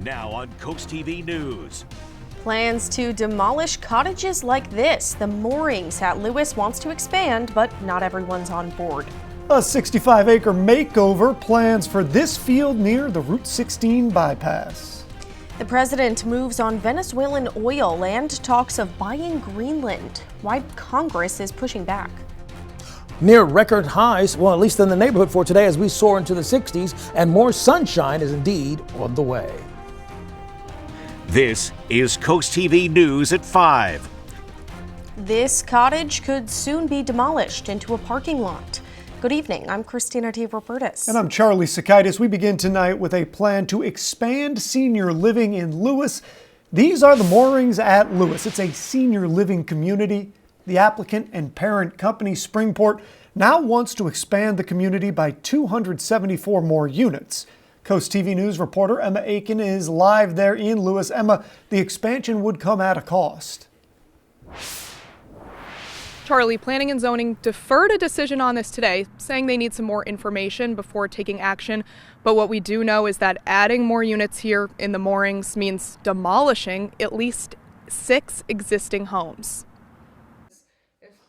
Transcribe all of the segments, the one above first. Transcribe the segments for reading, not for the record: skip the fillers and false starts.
Now on CoastTV News. Plans to demolish cottages like this. The Moorings at Lewes wants to expand, but not everyone's on board. A 65-acre makeover plans for this field near the Route 16 bypass. The president moves on Venezuelan oil and talks of buying Greenland. Why Congress is pushing back. Near record highs, well, at least in the neighborhood for today, as we soar into the 60s, and more sunshine is indeed on the way. This is CoastTV News at 5. This cottage could soon be demolished into a parking lot. Good evening, I'm Christina T. Robertus. And I'm Charlie Sakaitis. We begin tonight with a plan to expand senior living in Lewes. These are the Moorings at Lewes. It's a senior living community. The applicant and parent company, Springpoint, now wants to expand the community by 274 more units. CoastTV News reporter Emma Aiken is live there in Lewes. Emma, the expansion would come at a cost. Charlie, Planning and Zoning deferred a decision on this today, saying they need some more information before taking action. But what we do know is that adding more units here in the Moorings means demolishing at least 6 existing homes.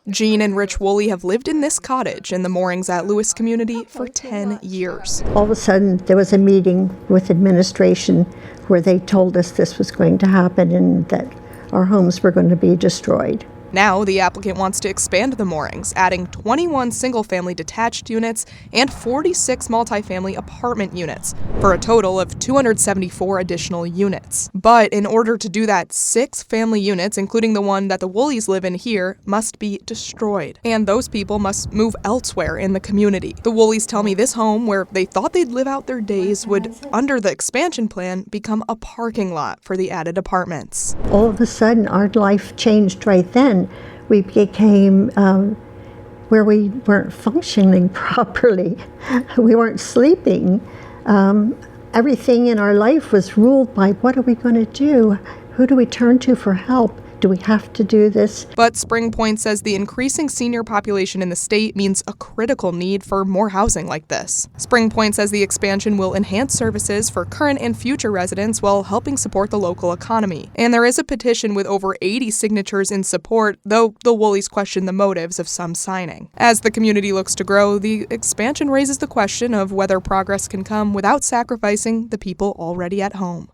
Jean and Rich Woolley have lived in this cottage in the Moorings at Lewes community for 10 years. All of a sudden, there was a meeting with administration where they told us this was going to happen and that our homes were going to be destroyed. Now, the applicant wants to expand the Moorings, adding 21 single-family detached units and 46 multifamily apartment units, for a total of 274 additional units. But in order to do that, 6 family units, including the one that the Woolleys live in here, must be destroyed. And those people must move elsewhere in the community. The Woolleys tell me this home, where they thought they'd live out their days, would, under the expansion plan, become a parking lot for the added apartments. All of a sudden, our life changed right then. We became where we weren't functioning properly. We weren't sleeping. Everything in our life was ruled by what are we going to do? Who do we turn to for help? Do we have to do this? But Springpoint says the increasing senior population in the state means a critical need for more housing like this. Springpoint says the expansion will enhance services for current and future residents while helping support the local economy. And there is a petition with over 80 signatures in support, though the Woolleys question the motives of some signing. As the community looks to grow, the expansion raises the question of whether progress can come without sacrificing the people already at home.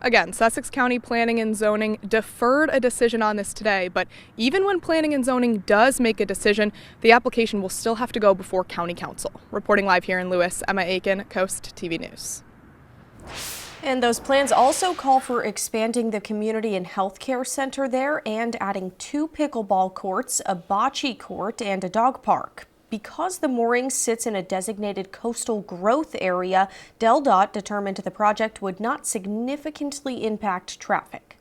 Again, Sussex County Planning and Zoning deferred a decision on this today, but even when Planning and Zoning does make a decision, the application will still have to go before County Council. Reporting live here in Lewes, Emma Aiken, Coast TV News. And those plans also call for expanding the community and health care center there and adding 2 pickleball courts, a bocce court, and a dog park. Because the Moorings sits in a designated coastal growth area, DelDOT determined the project would not significantly impact traffic.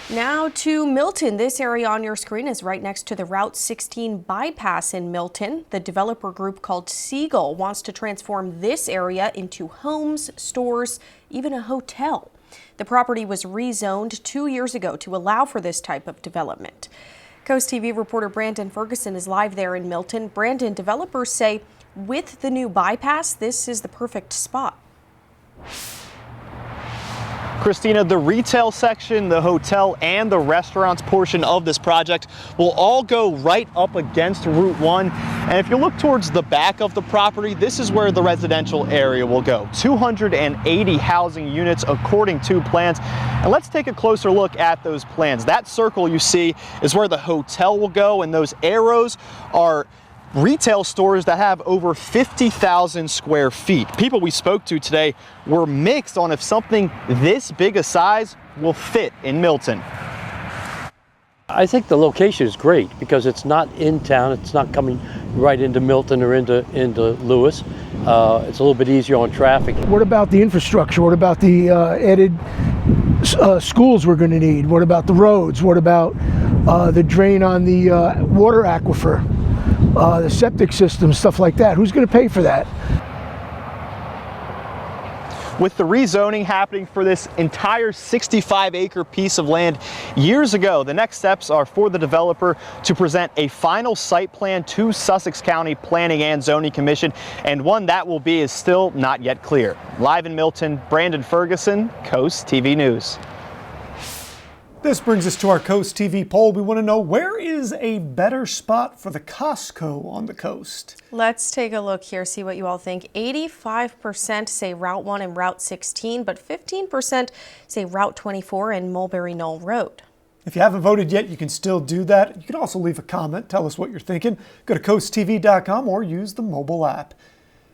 Now to Milton. This area on your screen is right next to the Route 16 bypass in Milton. The developer group called Segall wants to transform this area into homes, stores, even a hotel. The property was rezoned 2 years ago to allow for this type of development. Coast TV reporter Brandon Ferguson is live there in Milton. Brandon, developers say with the new bypass, this is the perfect spot. Christina, the retail section, the hotel, and the restaurants portion of this project will all go right up against Route 1. And if you look towards the back of the property, this is where the residential area will go. 280 housing units according to plans. And let's take a closer look at those plans. That circle you see is where the hotel will go, and those arrows are retail stores that have over 50,000 square feet. People we spoke to today were mixed on if something this big a size will fit in Milton. I think the location is great because it's not in town. It's not coming right into Milton or into Lewes. It's a little bit easier on traffic. What about the infrastructure? What about the added schools we're going to need? What about the roads? What about the drain on the water aquifer? The septic system, stuff like that. Who's going to pay for that? With the rezoning happening for this entire 65-acre piece of land years ago, the next steps are for the developer to present a final site plan to Sussex County Planning and Zoning Commission, and one that will be is still not yet clear. Live in Milton, Brandon Ferguson, Coast TV News. This brings us to our Coast TV poll. We want to know, where is a better spot for the Costco on the coast? Let's take a look here, see what you all think. 85% say Route 1 and Route 16, but 15% say Route 24 and Mulberry Knoll Road. If you haven't voted yet, you can still do that. You can also leave a comment, tell us what you're thinking. Go to coasttv.com or use the mobile app.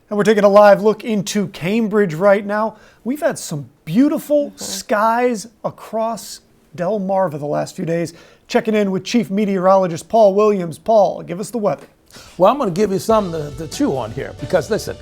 And we're taking a live look into Cambridge right now. We've had some beautiful skies across Delmarva the last few days. Checking in with Chief Meteorologist Paul Williams. Paul, give us the weather. Well, I'm going to give you something to chew on here, because listen,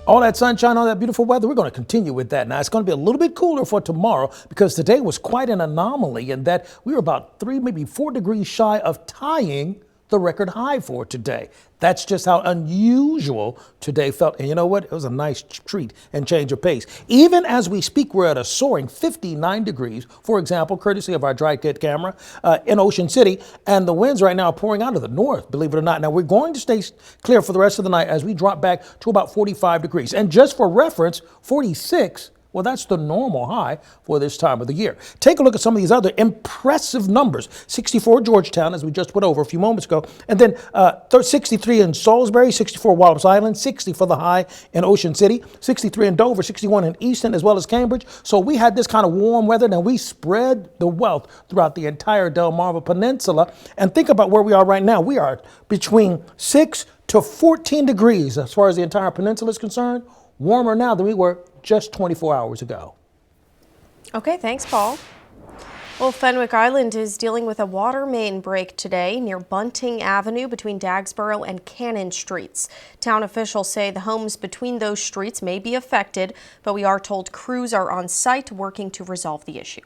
all that sunshine, all that beautiful weather, we're going to continue with that. Now, it's going to be a little bit cooler for tomorrow, because today was quite an anomaly in that we were about 3, maybe 4 degrees shy of tying the record high for today. That's just how unusual today felt. And you know what? It was a nice treat and change of pace. Even as we speak, we're at a soaring 59 degrees, for example, courtesy of our dry kit camera in Ocean City. And the winds right now are pouring out of the north, believe it or not. Now, we're going to stay clear for the rest of the night as we drop back to about 45 degrees. And just for reference, 46, well, that's the normal high for this time of the year. Take a look at some of these other impressive numbers. 64 Georgetown, as we just went over a few moments ago, and then 63 in Salisbury, 64 Wallops Island, 60 for the high in Ocean City, 63 in Dover, 61 in Easton, as well as Cambridge. So we had this kind of warm weather, and we spread the wealth throughout the entire Delmarva Peninsula. And think about where we are right now. We are between 6 to 14 degrees as far as the entire peninsula is concerned. Warmer now than we were just 24 hours ago. Okay, thanks, Paul. Well, Fenwick Island is dealing with a water main break today near Bunting Avenue between Dagsboro and Cannon Streets. Town officials say the homes between those streets may be affected, but we are told crews are on site working to resolve the issue.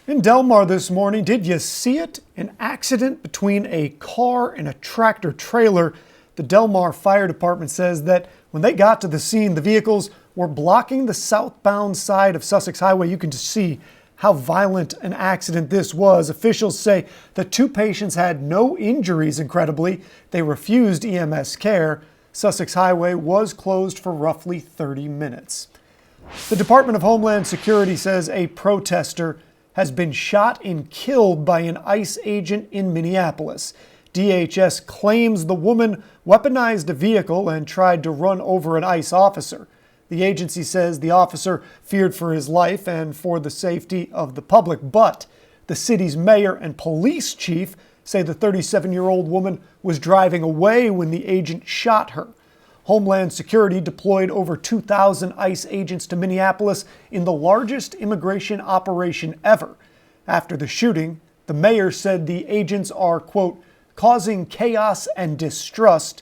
In Delmar this morning, did you see it? An accident between a car and a tractor trailer. The Delmar Fire Department says that when they got to the scene, the vehicles were blocking the southbound side of Sussex Highway. You can just see how violent an accident this was. Officials say the 2 patients had no injuries, incredibly. They refused EMS care. Sussex Highway was closed for roughly 30 minutes. The Department of Homeland Security says a protester has been shot and killed by an ICE agent in Minneapolis. DHS claims the woman weaponized a vehicle and tried to run over an ICE officer. The agency says the officer feared for his life and for the safety of the public, but the city's mayor and police chief say the 37-year-old woman was driving away when the agent shot her. Homeland Security deployed over 2,000 ICE agents to Minneapolis in the largest immigration operation ever. After the shooting, the mayor said the agents are, quote, causing chaos and distrust.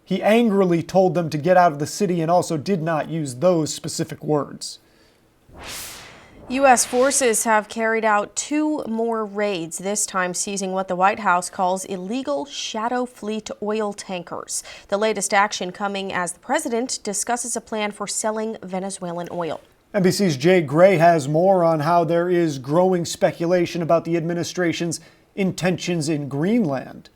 He angrily told them to get out of the city and also did not use those specific words. U.S. forces have carried out 2 more raids, this time seizing what the White House calls illegal shadow fleet oil tankers. The latest action coming as the president discusses a plan for selling Venezuelan oil. NBC's Jay Gray has more on how there is growing speculation about the administration's intentions in Greenland.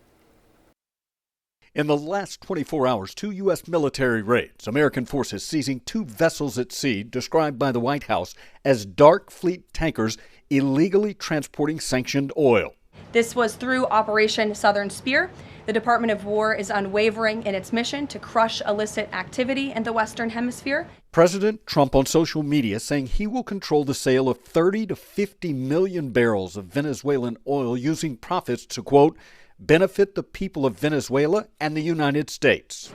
In the last 24 hours, 2 U.S. military raids, American forces seizing 2 vessels at sea described by the White House as dark fleet tankers illegally transporting sanctioned oil. This was through Operation Southern Spear. The Department of War is unwavering in its mission to crush illicit activity in the Western Hemisphere. President Trump on social media saying he will control the sale of 30 to 50 million barrels of Venezuelan oil, using profits to, quote, benefit the people of Venezuela and the United States.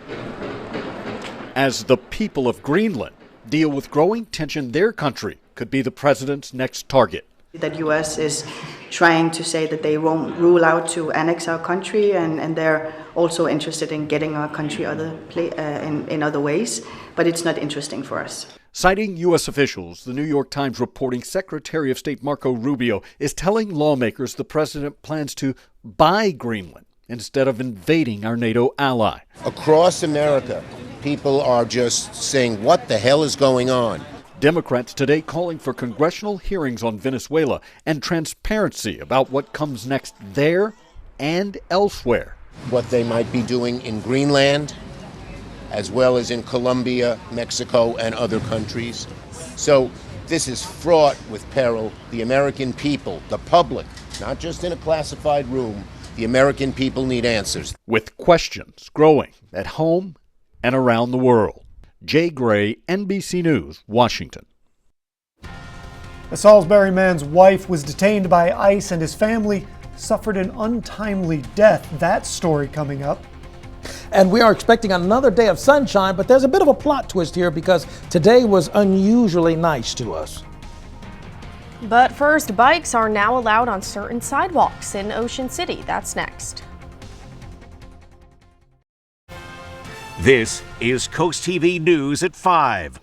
As the people of Greenland deal with growing tension, their country could be the president's next target. The U.S. is trying to say that they won't rule out to annex our country, and they're also interested in getting our country in other ways, but it's not interesting for us. Citing U.S. officials, the New York Times reporting Secretary of State Marco Rubio is telling lawmakers the president plans to buy Greenland instead of invading our NATO ally. Across America, people are just saying, what the hell is going on? Democrats today calling for congressional hearings on Venezuela and transparency about what comes next there and elsewhere. What they might be doing in Greenland, as well as in Colombia, Mexico, and other countries. So this is fraught with peril. The American people, the public, not just in a classified room, the American people need answers. With questions growing at home and around the world. Jay Gray, NBC News, Washington. A Salisbury man's wife was detained by ICE and his family suffered an untimely death. That story coming up. And we are expecting another day of sunshine, but there's a bit of a plot twist here because today was unusually nice to us. But first, bikes are now allowed on certain sidewalks in Ocean City. That's next. This is Coast TV News at 5.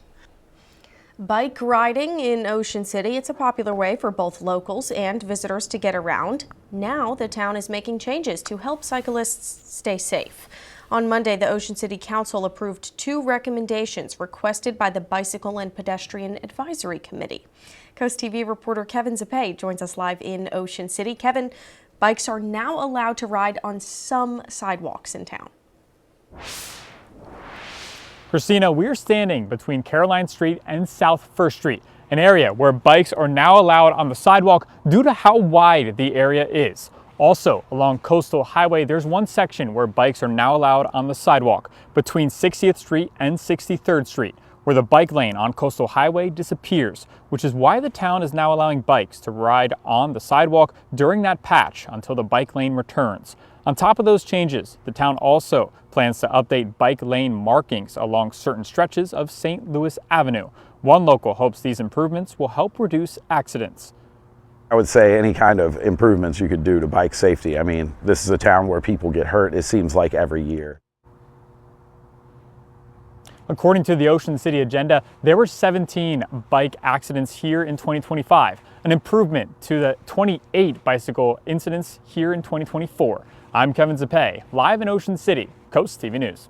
Bike riding in Ocean City, it's a popular way for both locals and visitors to get around. Now the town is making changes to help cyclists stay safe. On Monday, the Ocean City Council approved 2 recommendations requested by the Bicycle and Pedestrian Advisory Committee. Coast TV reporter Kevin Zappe joins us live in Ocean City. Kevin, bikes are now allowed to ride on some sidewalks in town. Christina, we're standing between Caroline Street and South First Street, an area where bikes are now allowed on the sidewalk due to how wide the area is. Also, along Coastal Highway, there's one section where bikes are now allowed on the sidewalk between 60th Street and 63rd Street, where the bike lane on Coastal Highway disappears, which is why the town is now allowing bikes to ride on the sidewalk during that patch until the bike lane returns. On top of those changes, the town also plans to update bike lane markings along certain stretches of St. Louis Avenue. One local hopes these improvements will help reduce accidents. I would say any kind of improvements you could do to bike safety. I mean, this is a town where people get hurt, it seems like every year. According to the Ocean City Agenda, there were 17 bike accidents here in 2025, an improvement to the 28 bicycle incidents here in 2024. I'm Kevin Zappe, live in Ocean City, Coast TV News.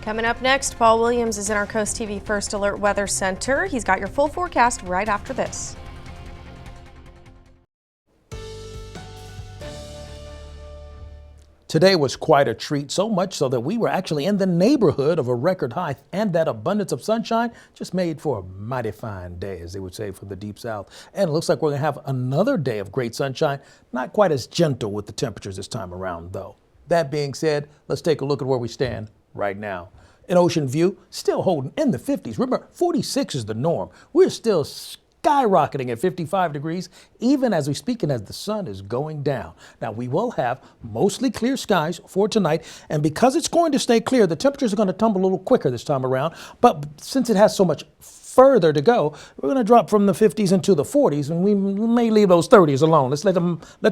Coming up next, Paul Williams is in our Coast TV First Alert Weather Center. He's got your full forecast right after this. Today was quite a treat, so much so that we were actually in the neighborhood of a record high, and that abundance of sunshine just made for a mighty fine day, as they would say from the Deep South. And it looks like we're going to have another day of great sunshine, not quite as gentle with the temperatures this time around, though. That being said, let's take a look at where we stand right now. In Ocean View, still holding in the 50s. Remember, 46 is the norm. We're still skyrocketing at 55 degrees, even as we speak and as the sun is going down. Now, we will have mostly clear skies for tonight, and because it's going to stay clear, the temperatures are going to tumble a little quicker this time around. But since it has so much further to go, we're going to drop from the 50s into the 40s, and we may leave those 30s alone. Let's let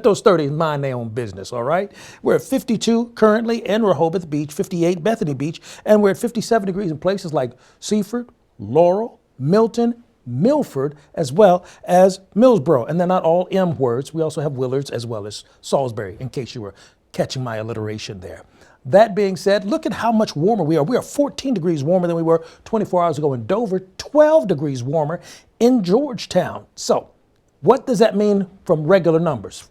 those 30s mind their own business, all right? We're at 52 currently in Rehoboth Beach, 58 Bethany Beach, and we're at 57 degrees in places like Seaford, Laurel, Milton, Milford, as well as Millsboro. And they're not all M words. We also have Willards as well as Salisbury, in case you were catching my alliteration there. That being said, look at how much warmer we are. We are 14 degrees warmer than we were 24 hours ago in Dover, 12 degrees warmer in Georgetown. So what does that mean from regular numbers?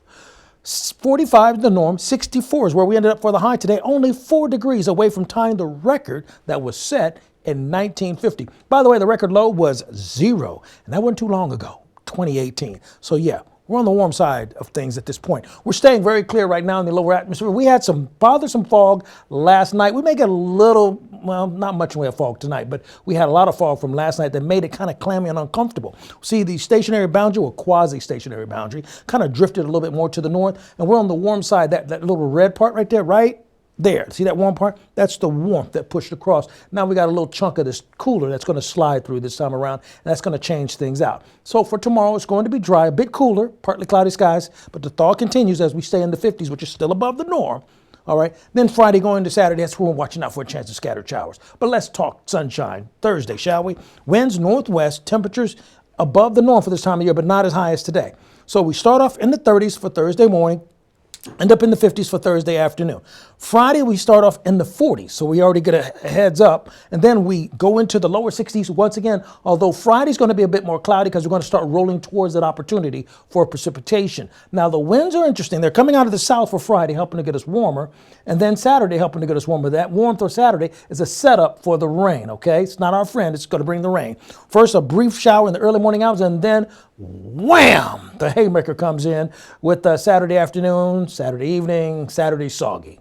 45 is the norm, 64 is where we ended up for the high today, only 4 degrees away from tying the record that was set in 1950. By the way, the record low was 0, and that wasn't too long ago, 2018. So yeah, we're on the warm side of things at this point. We're staying very clear right now in the lower atmosphere. We had some bothersome fog last night. We may get a little, well, not much in the way of fog tonight, but we had a lot of fog from last night that made it kind of clammy and uncomfortable. See, the stationary boundary, or quasi-stationary boundary, kind of drifted a little bit more to the north, and we're on the warm side, that little red part right there, right? There, see that warm part? That's the warmth that pushed across. Now we got a little chunk of this cooler that's going to slide through this time around, and that's going to change things out. So for tomorrow, it's going to be dry, a bit cooler, partly cloudy skies, but the thaw continues as we stay in the 50s, which is still above the norm. All right, then Friday going to Saturday, that's when we're watching out for a chance of scattered showers. But let's talk sunshine Thursday, shall we? Winds northwest, temperatures above the norm for this time of year, but not as high as today. So we start off in the 30s for Thursday morning. End up in the 50s for Thursday afternoon. Friday, we start off in the 40s, so we already get a heads up. And then we go into the lower 60s once again, although Friday's going to be a bit more cloudy because we're going to start rolling towards that opportunity for precipitation. Now, the winds are interesting. They're coming out of the south for Friday, helping to get us warmer. And then Saturday, helping to get us warmer. That warmth for Saturday is a setup for the rain, okay? It's not our friend. It's going to bring the rain. First, a brief shower in the early morning hours, and then wham! The haymaker comes in with Saturday afternoon, Saturday evening, Saturday soggy.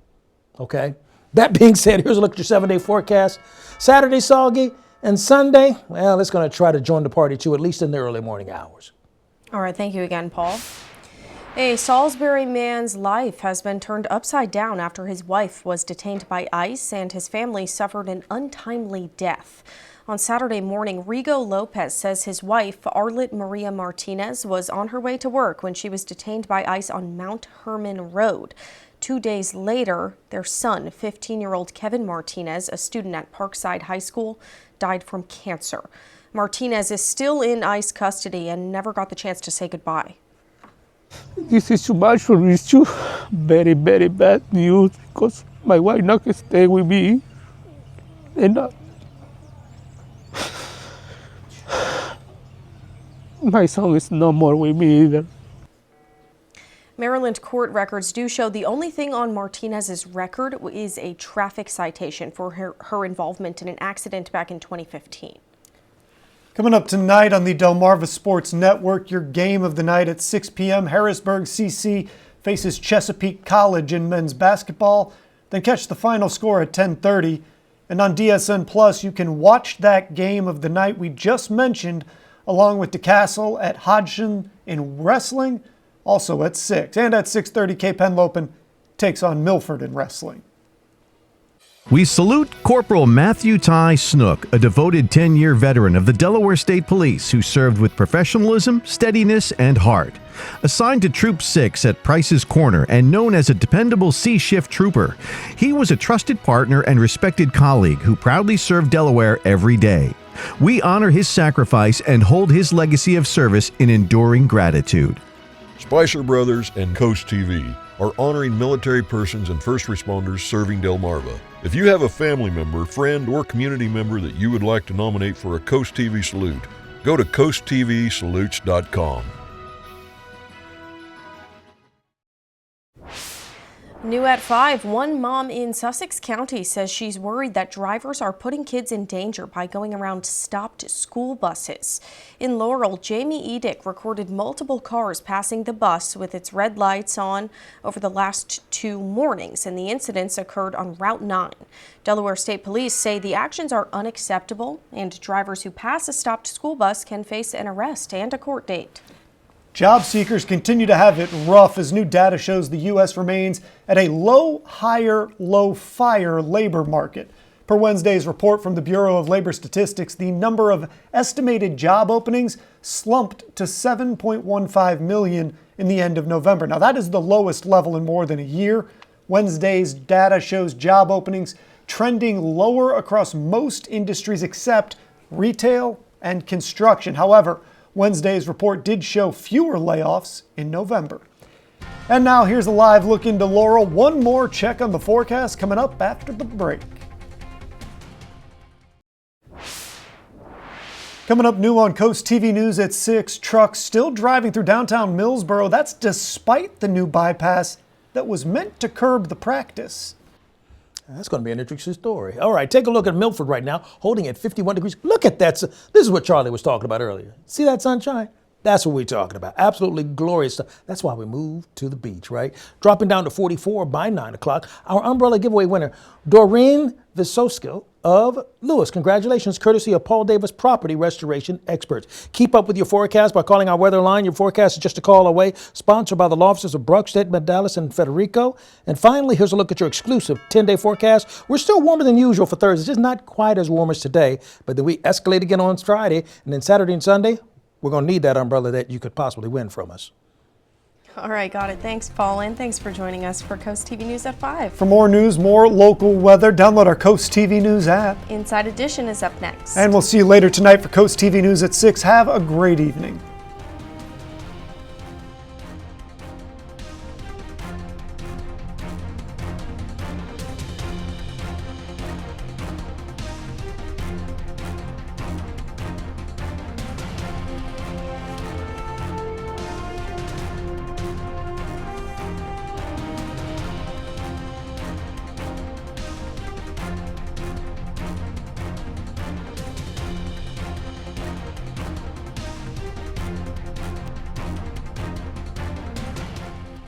Okay? That being said, here's a look at your 7-day forecast. Saturday soggy, and Sunday, well, it's going to try to join the party too, at least in the early morning hours. All right, thank you again, Paul. A Salisbury man's life has been turned upside down after his wife was detained by ICE and his family suffered an untimely death. On Saturday morning, Rigo Lopez says his wife, Arlet Maria Martinez, was on her way to work when she was detained by ICE on Mount Herman Road. 2 days later, their son, 15-year-old Kevin Martinez, a student at Parkside High School, died from cancer. Martinez is still in ICE custody and never got the chance to say goodbye. This is too much for me. It's too very, very bad news because my wife not can stay with me. And my son is no more with me either. Maryland court records do show the only thing on Martinez's record is a traffic citation for her involvement in an accident back in 2015. Coming up tonight on the Delmarva Sports Network, your game of the night at 6 p.m. Harrisburg CC faces Chesapeake College in men's basketball. Then catch the final score at 10:30. And on DSN Plus, you can watch that game of the night we just mentioned, along with DeCastle at Hodgson in wrestling, also at 6. And at 6:30, Cape Henlopen takes on Milford in wrestling. We salute Corporal Matthew Ty Snook, a devoted 10-year veteran of the Delaware State Police who served with professionalism, steadiness, and heart. Assigned to Troop 6 at Price's Corner and known as a dependable C-shift trooper, he was a trusted partner and respected colleague who proudly served Delaware every day. We honor his sacrifice and hold his legacy of service in enduring gratitude. Spicer Brothers and Coast TV are honoring military persons and first responders serving Delmarva. If you have a family member, friend, or community member that you would like to nominate for a Coast TV salute, go to coasttvsalutes.com. New at 5, one mom in Sussex County says she's worried that drivers are putting kids in danger by going around stopped school buses. In Laurel, Jamie Edick recorded multiple cars passing the bus with its red lights on over the last 2 mornings, and the incidents occurred on Route 9. Delaware State Police say the actions are unacceptable, and drivers who pass a stopped school bus can face an arrest and a court date. Job seekers continue to have it rough as new data shows the U.S. remains at a low hire, low fire labor market. Per Wednesday's report from the Bureau of Labor Statistics, the number of estimated job openings slumped to 7.15 million in the end of November. Now, that is the lowest level in more than a year. Wednesday's data shows job openings trending lower across most industries except retail and construction. However, Wednesday's report did show fewer layoffs in November. And now here's a live look into Laurel. One more check on the forecast coming up after the break. Coming up new on Coast TV News at 6, trucks still driving through downtown Millsboro. That's despite the new bypass that was meant to curb the practice. That's going to be an interesting story. All right, take a look at Milford right now, holding at 51 degrees. Look at that. This is what Charlie was talking about earlier. See that sunshine? That's what we're talking about. Absolutely glorious stuff. That's why we moved to the beach, right? Dropping down to 44 by 9 o'clock. Our umbrella giveaway winner, Doreen Visosko of Lewes. Congratulations, courtesy of Paul Davis Property Restoration Experts. Keep up with your forecast by calling our weather line. Your forecast is just a call away. Sponsored by the law offices of Bruckstedt, Medalis, and Federico. And finally, here's a look at your exclusive 10-day forecast. We're still warmer than usual for Thursday. Just not quite as warm as today, but then we escalate again on Friday. And then Saturday and Sunday, we're going to need that umbrella that you could possibly win from us. All right, got it. Thanks, Paul, and thanks for joining us for Coast TV News at 5. For more news, more local weather, download our Coast TV News app. Inside Edition is up next. And we'll see you later tonight for Coast TV News at 6. Have a great evening.